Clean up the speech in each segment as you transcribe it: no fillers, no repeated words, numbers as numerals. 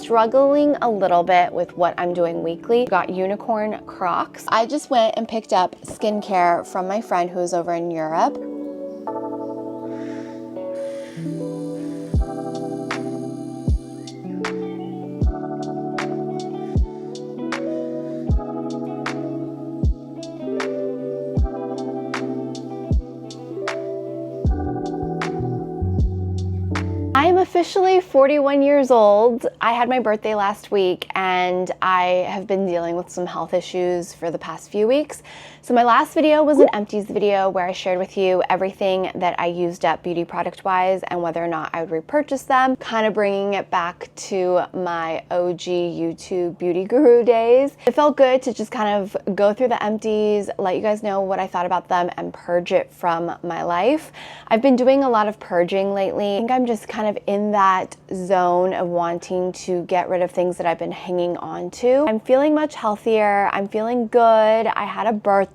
struggling a little bit with what I'm doing weekly. Got unicorn Crocs. I just went and picked up skincare from my friend who's over in Europe. I am officially 41 years old. I had my birthday last week and I have been dealing with some health issues for the past few weeks. So my last video was an empties video where I shared with you everything that I used up beauty product wise and whether or not I would repurchase them, kind of bringing it back to my OG YouTube beauty guru days. It felt good to just kind of go through the empties, let you guys know what I thought about them and purge it from my life. I've been doing a lot of purging lately. I think I'm just kind of in that zone of wanting to get rid of things that I've been hanging on to. I'm feeling much healthier. I'm feeling good. I had a birthday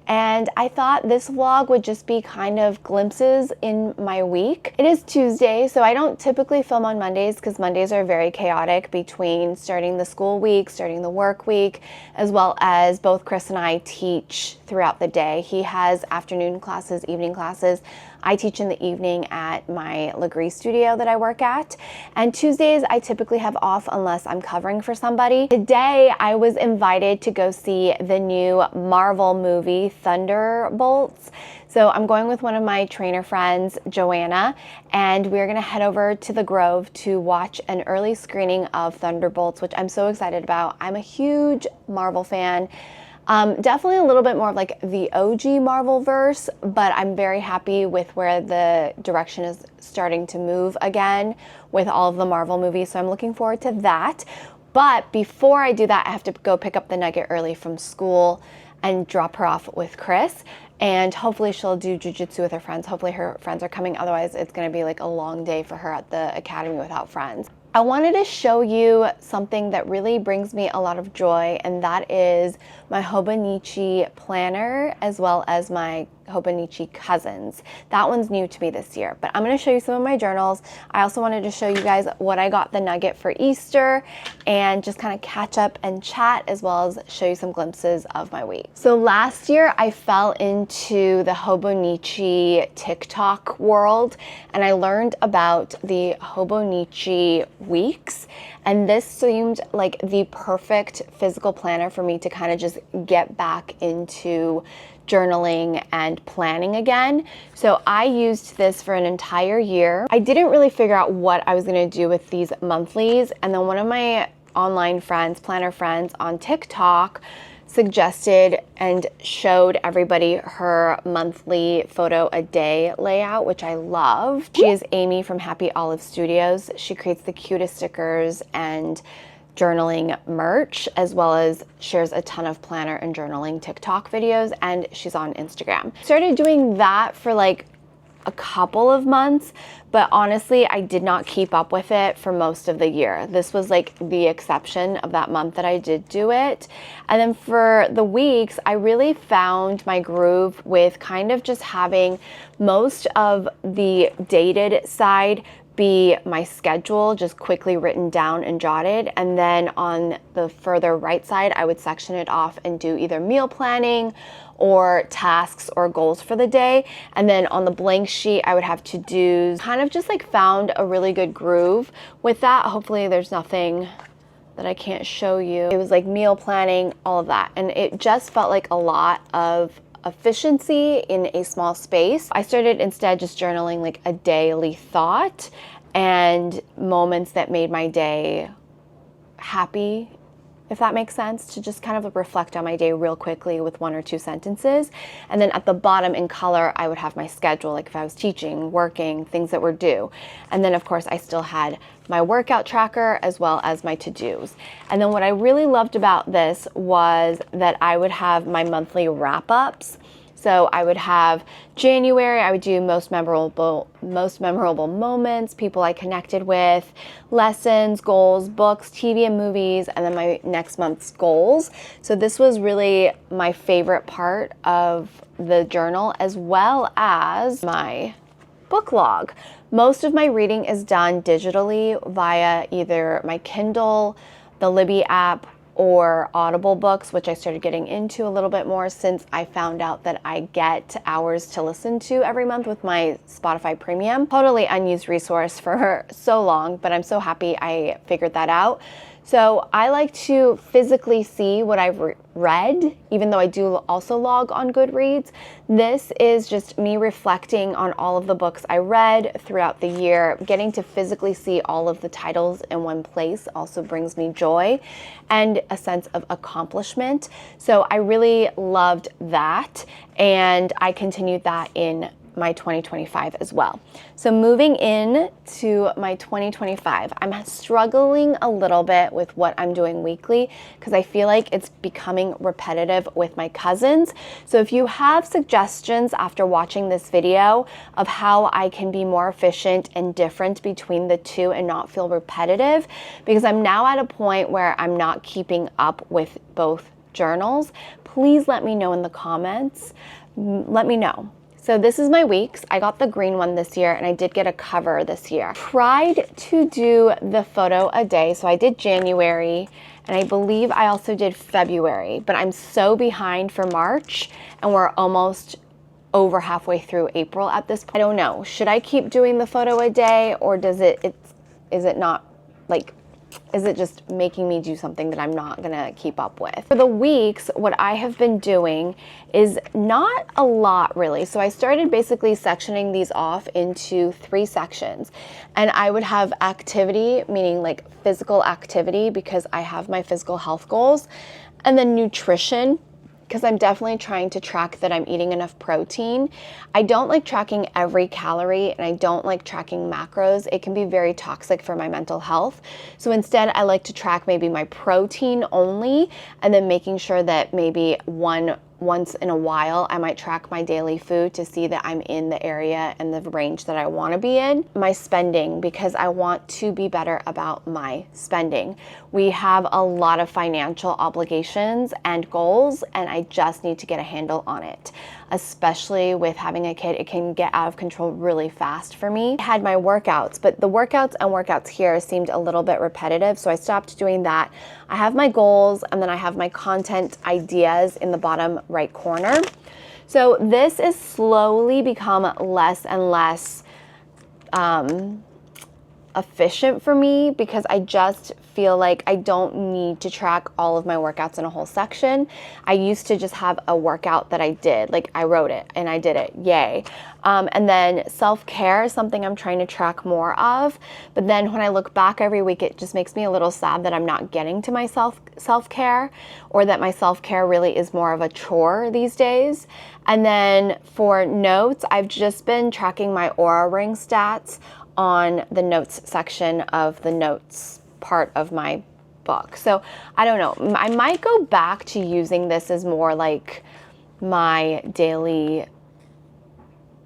and I thought this vlog would just be kind of glimpses in my week. It is Tuesday, so I don't typically film on Mondays because Mondays are very chaotic between starting the school week, starting the work week, as well as both Chris and I teach throughout the day. He has afternoon classes, evening classes. I teach in the evening at my Lagree studio that I work at. And Tuesdays I typically have off unless I'm covering for somebody. Today I was invited to go see the new Marvel movie, Thunderbolts. So I'm going with one of my trainer friends, Joanna, and we're gonna head over to the Grove to watch an early screening of Thunderbolts, which I'm so excited about. I'm a huge Marvel fan. Definitely a little bit more of like the OG Marvel verse, but I'm very happy with where the direction is starting to move again with all of the Marvel movies. So I'm looking forward to that. But before I do that, I have to go pick up the Nugget early from school and drop her off with Chris. And hopefully she'll do jujitsu with her friends. Hopefully her friends are coming. Otherwise, it's going to be like a long day for her at the academy without friends. I wanted to show you something that really brings me a lot of joy, and that is my Hobonichi planner as well as my Hobonichi cousins. That one's new to me this year, but I'm going to show you some of my journals. I also wanted to show you guys what I got the Nugget for Easter and just kind of catch up and chat as well as show you some glimpses of my week. So last year I fell into the Hobonichi TikTok world and I learned about the Hobonichi weeks, and this seemed like the perfect physical planner for me to kind of just get back into journaling and planning again. So I used this for an entire year. I didn't really figure out what I was going to do with these monthlies, and then one of my online friends, planner friends on TikTok, suggested and showed everybody her monthly photo a day layout, which I love. She is Amy from Happy Olive Studios. She creates the cutest stickers and journaling merch, as well as shares a ton of planner and journaling TikTok videos, and she's on Instagram. Started doing that for like a couple of months, but honestly, I did not keep up with it for most of the year. This was like the exception of that month that I did do it. And then for the weeks, I really found my groove with kind of just having most of the dated side be my schedule, just quickly written down and jotted. And then on the further right side, I would section it off and do either meal planning or tasks or goals for the day. And then on the blank sheet, I would have to-dos. Kind of just like found a really good groove with that. Hopefully there's nothing that I can't show you. It was like meal planning, all of that. And it just felt like a lot of efficiency in a small space. I started instead just journaling like a daily thought and moments that made my day happy, if that makes sense, to just kind of reflect on my day real quickly with 1 or 2 sentences. And then at the bottom in color, I would have my schedule, like if I was teaching, working, things that were due. And then of course I still had my workout tracker as well as my to-dos. And then what I really loved about this was that I would have my monthly wrap-ups. So I would have January, I would do most memorable moments, people I connected with, lessons, goals, books, TV and movies, and then my next month's goals. So this was really my favorite part of the journal, as well as my book log. Most of my reading is done digitally via either my Kindle, the Libby app, or Audible books, which I started getting into a little bit more since I found out that I get hours to listen to every month with my Spotify Premium. Totally unused resource for so long, but I'm so happy I figured that out. So I like to physically see what I've read, even though I do also log on Goodreads. This is just me reflecting on all of the books I read throughout the year. Getting to physically see all of the titles in one place also brings me joy and a sense of accomplishment. So I really loved that, and I continued that in my 2025 as well. So moving in to my 2025, I'm struggling a little bit with what I'm doing weekly because I feel like it's becoming repetitive with my cousins. So if you have suggestions after watching this video of how I can be more efficient and different between the two and not feel repetitive, because I'm now at a point where I'm not keeping up with both journals, please let me know in the comments. Let me know. So this is my weeks. I got the green one this year, and I did get a cover this year. Tried to do the photo a day. So I did January, and I believe I also did February, but I'm so behind for March, and we're almost over halfway through April at this point. I don't know. Should I keep doing the photo a day, or is it not, like, is it just making me do something that I'm not gonna keep up with? For the weeks, what I have been doing is not a lot really. So I started basically sectioning these off into 3 sections. And I would have activity, meaning like physical activity, because I have my physical health goals, and then nutrition, because I'm definitely trying to track that I'm eating enough protein. I don't like tracking every calorie, and I don't like tracking macros. It can be very toxic for my mental health. So instead, I like to track maybe my protein only, and then making sure that maybe once in a while, I might track my daily food to see that I'm in the area and the range that I want to be in. My spending, because I want to be better about my spending. We have a lot of financial obligations and goals, and I just need to get a handle on it. Especially with having a kid, it can get out of control really fast for me. I had my workouts, but the workouts here seemed a little bit repetitive, so I stopped doing that. I have my goals, and then I have my content ideas in the bottom right corner. So this is slowly become less and less efficient for me, because I just feel like I don't need to track all of my workouts in a whole section. I used to just have a workout that I did, like I wrote it and I did it, yay. And then self-care is something I'm trying to track more of. But then when I look back every week, it just makes me a little sad that I'm not getting to my self-care, or that my self-care really is more of a chore these days. And then for notes, I've just been tracking my Oura Ring stats on the notes section of the notes part of my book. So I don't know, I might go back to using this as more like my daily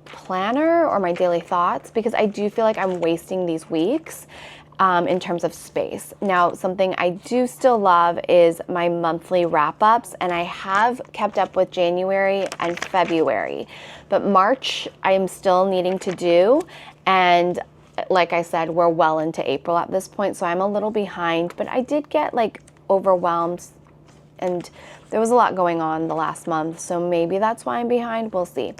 planner or my daily thoughts, because I do feel like I'm wasting these weeks in terms of space. Now, something I do still love is my monthly wrap-ups, and I have kept up with January and February, but March I am still needing to do, and like I said, we're well into April at this point, so I'm a little behind, but I did get like overwhelmed, and there was a lot going on the last month, so maybe that's why I'm behind. We'll see.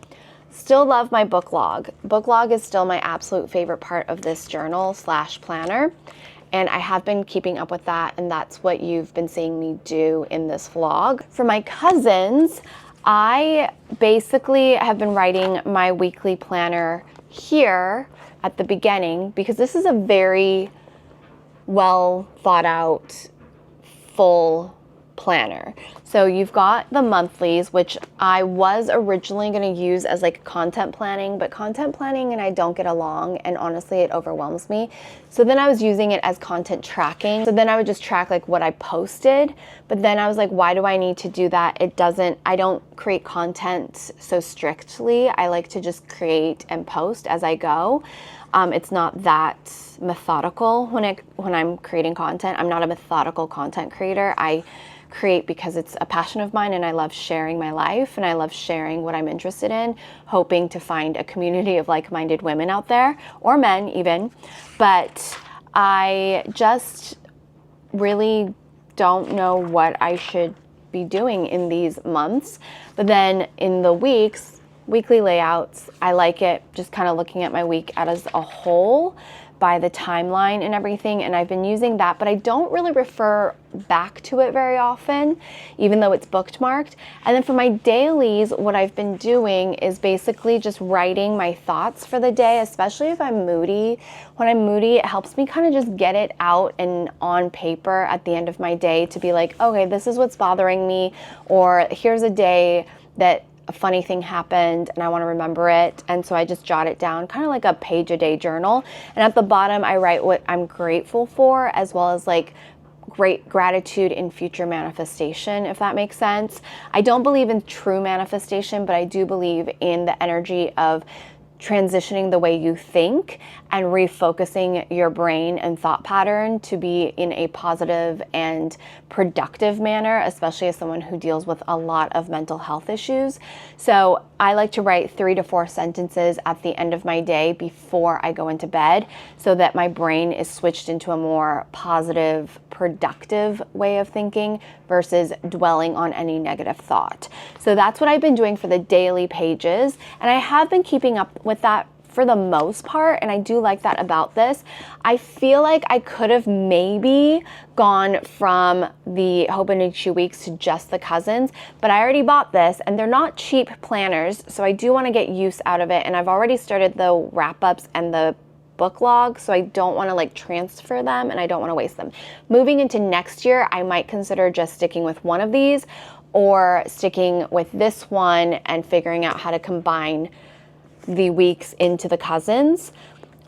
Still love my book log. Book log is still my absolute favorite part of this journal / planner, and I have been keeping up with that, and that's what you've been seeing me do in this vlog. For my cousins, I basically have been writing my weekly planner here at the beginning, because this is a very well thought out, full planner. So you've got the monthlies, which I was originally going to use as like content planning, but content planning and I don't get along, and honestly it overwhelms me. So then I was using it as content tracking. So then I would just track like what I posted, but then I was like, why do I need to do that? I don't create content so strictly. I like to just create and post as I go. It's not that methodical when I'm creating content. I'm not a methodical content creator. I create because it's a passion of mine, and I love sharing my life, and I love sharing what I'm interested in, hoping to find a community of like-minded women out there, or men even. But I just really don't know what I should be doing in these months. But then in the weekly layouts, I like it just kind of looking at my week as a whole by the timeline and everything, and I've been using that, but I don't really refer back to it very often, even though it's bookmarked. And then for my dailies, what I've been doing is basically just writing my thoughts for the day, especially if I'm moody. When I'm moody, it helps me kind of just get it out and on paper at the end of my day to be like, okay, this is what's bothering me, or here's a day that a funny thing happened and I want to remember it. And so I just jot it down, kind of like a page a day journal. And at the bottom, I write what I'm grateful for, as well as like great gratitude in future manifestation, if that makes sense. I don't believe in true manifestation, but I do believe in the energy of transitioning the way you think and refocusing your brain and thought pattern to be in a positive and productive manner, especially as someone who deals with a lot of mental health issues. So I like to write 3 to 4 sentences at the end of my day before I go into bed, so that my brain is switched into a more positive, productive way of thinking versus dwelling on any negative thought. So that's what I've been doing for the daily pages, and I have been keeping up with that for the most part, and I do like that about this. I feel like I could have maybe gone from the Hobonichi weeks to just the cousins, but I already bought this, and they're not cheap planners, so I do want to get use out of it, and I've already started the wrap-ups and the book log, so I don't want to like transfer them, and I don't want to waste them. Moving into next year, I might consider just sticking with one of these, or sticking with this one and figuring out how to combine the weeks into the cousins,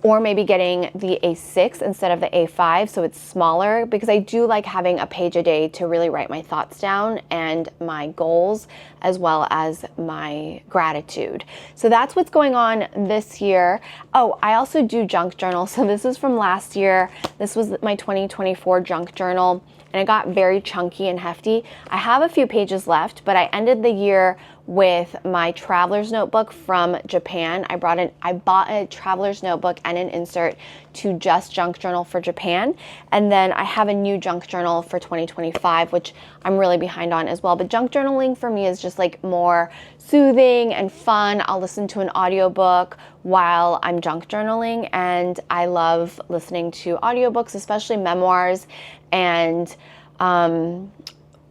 or maybe getting the A6 instead of the A5 so it's smaller, because I do like having a page a day to really write my thoughts down and my goals, as well as my gratitude. So that's what's going on this year. Oh, I also do junk journal. So this is from last year. This was my 2024 junk journal, and it got very chunky and hefty. I have a few pages left, but I ended the year with my traveler's notebook from Japan. I bought a traveler's notebook and an insert to just junk journal for Japan. And then I have a new junk journal for 2025, which I'm really behind on as well. But junk journaling for me is just like more soothing and fun. I'll listen to an audiobook while I'm junk journaling, and I love listening to audiobooks, especially memoirs and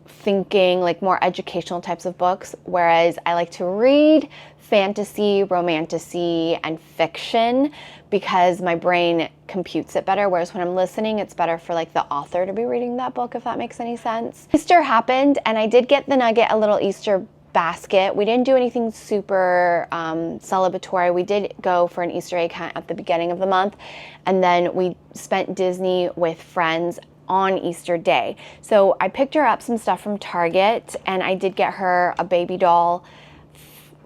thinking, like more educational types of books, whereas I like to read fantasy, romantasy, and fiction because my brain computes it better, whereas when I'm listening, it's better for like the author to be reading that book, if that makes any sense. Easter happened, and I did get the Nugget a little Easter basket. We didn't do anything super celebratory. We did go for an Easter egg hunt at the beginning of the month, and then we spent Disney with friends on Easter Day. So I picked her up some stuff from Target, and I did get her a baby doll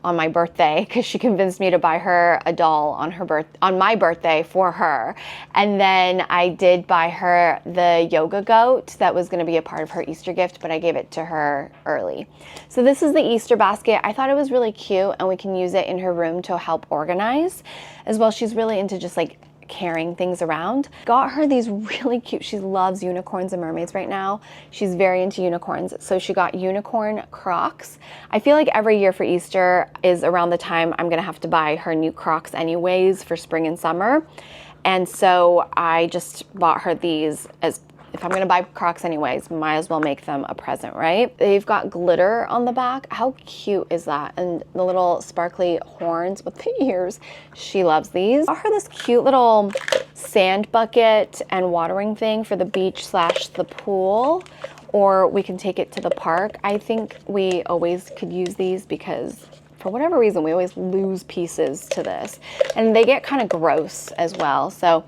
on my birthday because she convinced me to buy her a doll on my birthday for her. And then I did buy her the yoga goat that was going to be a part of her Easter gift, but I gave it to her early. So this is the Easter basket. I thought it was really cute, and we can use it in her room to help organize as well. She's really into just like carrying things around. Got her these really cute, she loves unicorns and mermaids right now. She's very into unicorns. So she got unicorn Crocs. I feel like every year for Easter is around the time I'm gonna have to buy her new Crocs anyways for spring and summer. And so I just bought her these as, if I'm gonna buy Crocs anyways, might as well make them a present, right? They've got glitter on the back. How cute is that? And the little sparkly horns with the ears. She loves these. I got her this cute little sand bucket and watering thing for the beach / the pool, or we can take it to the park. I think we always could use these because for whatever reason, we always lose pieces to this. And they get kind of gross as well. So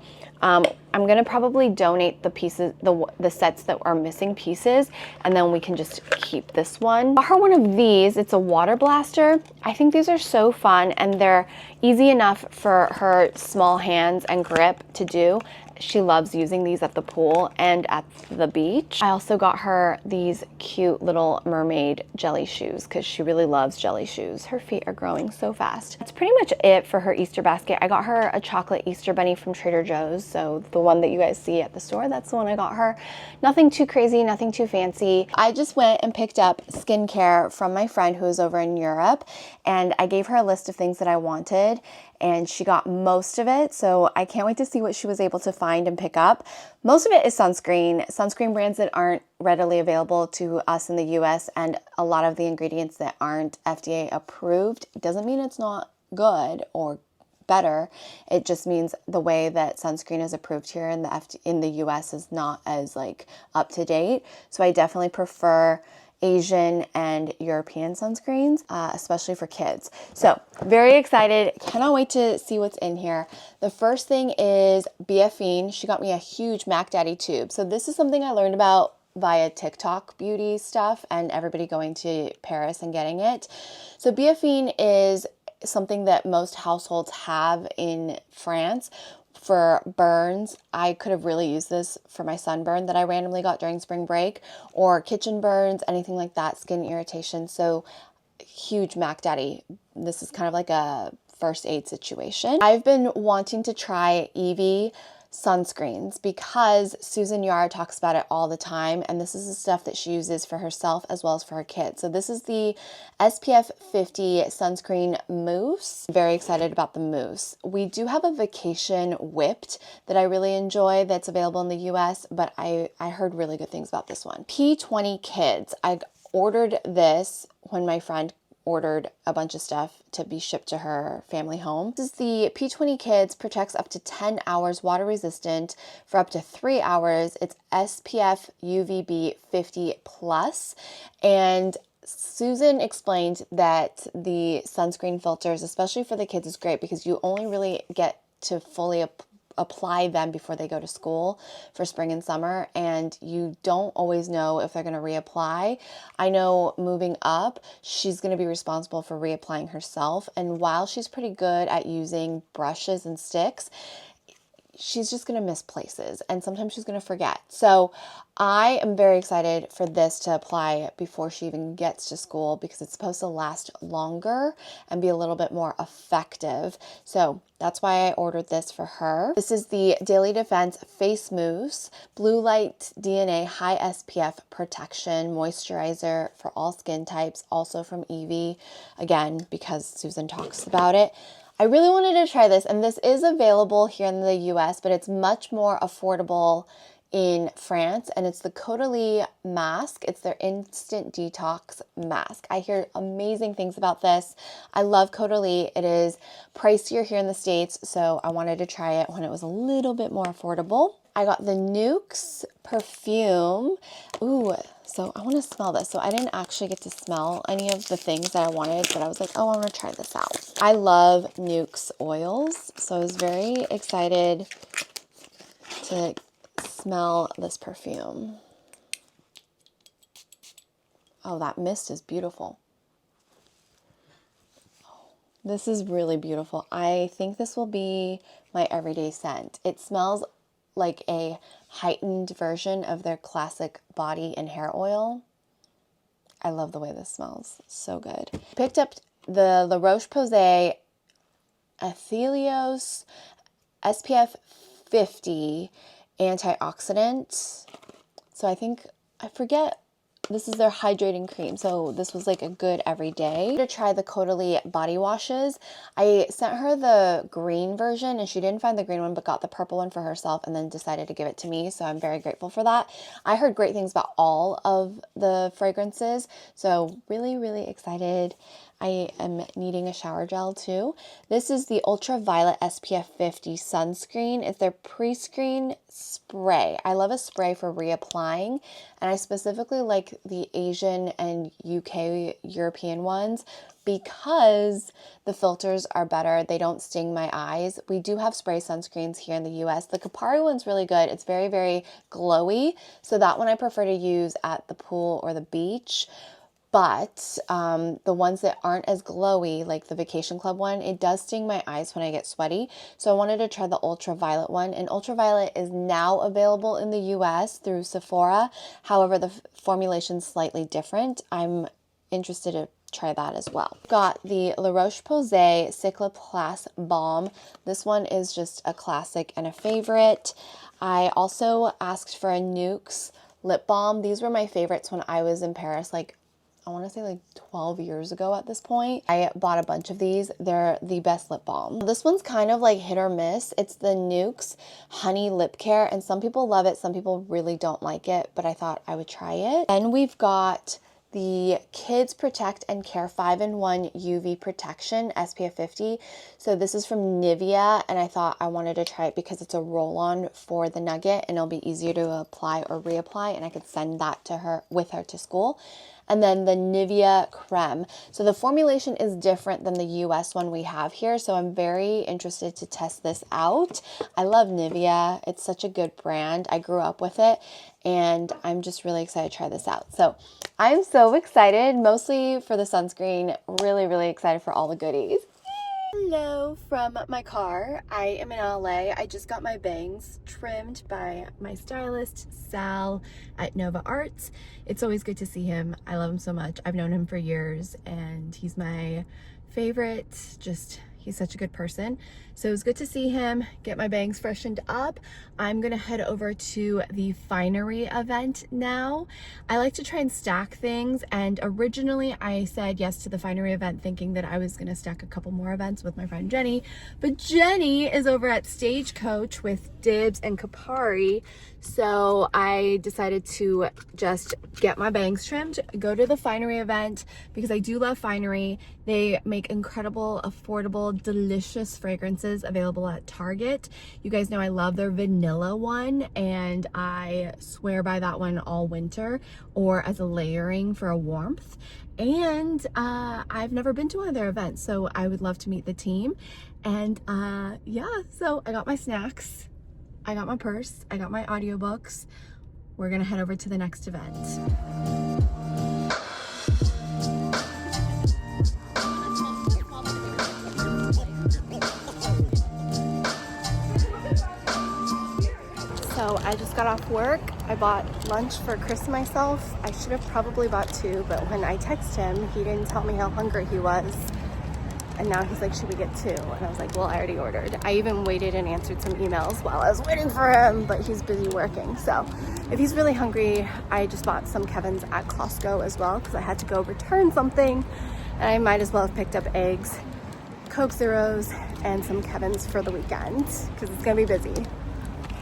I'm gonna probably donate the pieces, the sets that are missing pieces, and then we can just keep this one. Got her one of these. It's a water blaster. I think these are so fun, and they're easy enough for her small hands and grip to do. She loves using these at the pool and at the beach. I also got her these cute little mermaid jelly shoes because she really loves jelly shoes. Her feet are growing so fast. That's pretty much it for her Easter basket. I got her a chocolate Easter bunny from Trader Joe's. So the one that you guys see at the store, that's the one I got her. Nothing too crazy, nothing too fancy. I just went and picked up skincare from my friend who is over in Europe, and I gave her a list of things that I wanted, and she got most of it, so I can't wait to see what she was able to find and pick up. Most of it is sunscreen brands that aren't readily available to us in the US, and a lot of the ingredients that aren't FDA approved. It doesn't mean it's not good or better. It just means the way that sunscreen is approved here in the US is not as like up to date. So I definitely prefer Asian and European sunscreens, especially for kids. So very excited. Cannot wait to see what's in here. The first thing is Biafine. She got me a huge Mac Daddy tube. So this is something I learned about via TikTok beauty stuff and everybody going to Paris and getting it. So Biafine is something that most households have in France for burns. I could have really used this for my sunburn that I randomly got during spring break, or kitchen burns, anything like that, skin irritation. So huge Mac Daddy. This is kind of like a first aid situation. I've been wanting to try Evie sunscreens because Susan Yara talks about it all the time, and this is the stuff that she uses for herself as well as for her kids. So this is the SPF 50 sunscreen mousse. Very excited about the mousse. We do have a vacation whipped that I really enjoy that's available in the US, but I heard really good things about this one. P20 Kids. I ordered this when my friend ordered a bunch of stuff to be shipped to her family home. This is the P20 Kids, protects up to 10 hours, water resistant for up to 3 hours. It's SPF UVB 50 plus. And Susan explained that the sunscreen filters, especially for the kids, is great because you only really get to fully apply them before they go to school for spring and summer, and you don't always know if they're going to reapply. I know moving up, she's going to be responsible for reapplying herself, and while she's pretty good at using brushes and sticks, she's just going to miss places, and sometimes she's going to forget. So I am very excited for this to apply before she even gets to school because it's supposed to last longer and be a little bit more effective. So that's why I ordered this for her. This is the Daily Defense Face Mousse, Blue Light DNA High SPF Protection Moisturizer for all skin types, also from Evie, again, because Susan talks about it. I really wanted to try this, and this is available here in the US, but it's much more affordable in France, and it's the Caudalie mask. It's their instant detox mask. I hear amazing things about this. I love Caudalie. It is pricier here in the States, so I wanted to try it when it was a little bit more affordable. I got the Nuxe perfume. Ooh, so I want to smell this. So I didn't actually get to smell any of the things that I wanted, but I was like, oh, I want to try this out. I love Nuxe oils, so I was very excited to smell this perfume. Oh, that mist is beautiful. This is really beautiful. I think this will be my everyday scent. It smells like a heightened version of their classic body and hair oil. I love the way this smells. So good. Picked up the La Roche-Posay Athelios SPF 50 antioxidant. So I forget, this is their hydrating cream. So this was like a good everyday. To try the Caudalie body washes. I sent her the green version and she didn't find the green one, but got the purple one for herself and then decided to give it to me. So I'm very grateful for that. I heard great things about all of the fragrances. So really, really excited. I am needing a shower gel too. This is the Ultraviolet SPF 50 sunscreen. It's their pre-screen spray. I love a spray for reapplying, and I specifically like the Asian and UK European ones because the filters are better. They don't sting my eyes. We do have spray sunscreens here in the US. The Kapari one's really good. It's very, very glowy. So that one I prefer to use at the pool or the beach. But the ones that aren't as glowy, like the Vacation Club one, it does sting my eyes when I get sweaty. So I wanted to try the Ultraviolet one. And Ultraviolet is now available in the US through Sephora. However, the formulation's slightly different. I'm interested to try that as well. Got the La Roche-Posay Cycloplast Balm. This one is just a classic and a favorite. I also asked for a Nuxe lip balm. These were my favorites when I was in Paris, like I want to say like 12 years ago at this point. I bought a bunch of these. They're the best lip balm. This one's kind of like hit or miss. It's the Nuxe Honey Lip Care, and some people love it, some people really don't like it, but I thought I would try it. And we've got the Kids Protect and Care 5-in-1 UV Protection SPF 50. So this is from Nivea, and I thought I wanted to try it because it's a roll-on for the Nugget, and it'll be easier to apply or reapply, and I could send that to her with her to school. And then the Nivea Creme. So the formulation is different than the US one we have here, so I'm very interested to test this out. I love Nivea. It's such a good brand. I grew up with it, and I'm just really excited to try this out. So I'm so excited, mostly for the sunscreen. Really, really excited for all the goodies. Hello from my car. I am in LA. I just got my bangs trimmed by my stylist, Sal, at Nova Arts. It's always good to see him. I love him so much. I've known him for years, and he's my favorite. He's such a good person. So it was good to see him, get my bangs freshened up. I'm gonna head over to the Finery event now. I like to try and stack things, and originally I said yes to the Finery event thinking that I was gonna stack a couple more events with my friend Jenny, but Jenny is over at Stagecoach with Dibs and Kapari, so I decided to just get my bangs trimmed, go to the Finery event because I do love Finery. They make incredible, affordable, delicious fragrances available at Target. You guys know I love their vanilla one, and I swear by that one all winter, or as a layering for a warmth. And I've never been to one of their events, so I would love to meet the team. And yeah, so I got my snacks, I got my purse, I got my audiobooks. We're gonna head over to the next event. So I just got off work. I bought lunch for Chris and myself. I should have probably bought two, but when I texted him, he didn't tell me how hungry he was. And now he's like, should we get two? And I was like, well, I already ordered. I even waited and answered some emails while I was waiting for him, but he's busy working. So if he's really hungry, I just bought some Kevin's at Costco as well because I had to go return something. And I might as well have picked up eggs, Coke Zeros, and some Kevin's for the weekend because it's gonna be busy.